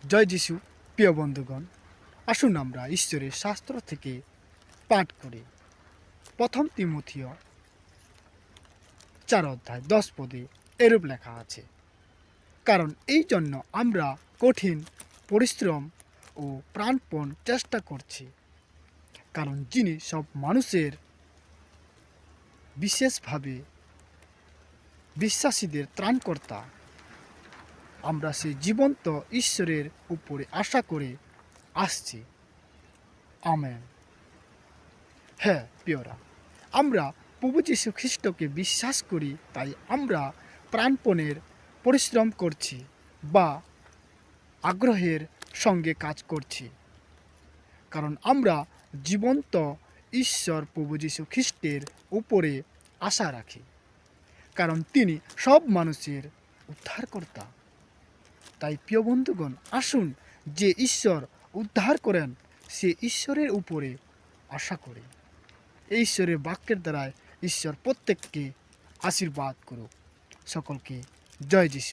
জয় যিশু। প্রিয় বন্ধুগণ, আসুন আমরা ঈশ্বরের শাস্ত্র থেকে পাঠ করি। প্রথম তিমথিয় 4 অধ্যায় 10 পদে এরূপ লেখা আছে, কারণ এই জন্য আমরা কঠিন পরিশ্রম ও প্রাণপণ চেষ্টা করছি, কারণ যিনি সব মানুষের বিশেষভাবে বিশ্বাসীদের ত্রাণকর্তা, আমরা সেই জীবন্ত ঈশ্বরের উপরে আশা করে আসছি। আমেন। হ্যাঁ প্রিয়রা, আমরা প্রভু যীশু খ্রিস্টকে বিশ্বাস করি, তাই আমরা প্রাণপণের পরিশ্রম করছি বা আগ্রহের সঙ্গে কাজ করছি, কারণ আমরা জীবন্ত ঈশ্বর প্রভু যীশু খ্রিস্টের উপরে আশা রাখি, কারণ তিনি সব মানুষের উদ্ধারকর্তা। তাই প্রিয় বন্ধুগণ, আসুন যে ঈশ্বর উদ্ধার করেন সে ঈশ্বরের উপরে আশা করি। এই ঈশ্বরের বাক্যের দ্বারায় ঈশ্বর প্রত্যেককে আশীর্বাদ করুক। সকলকে জয় যিশু।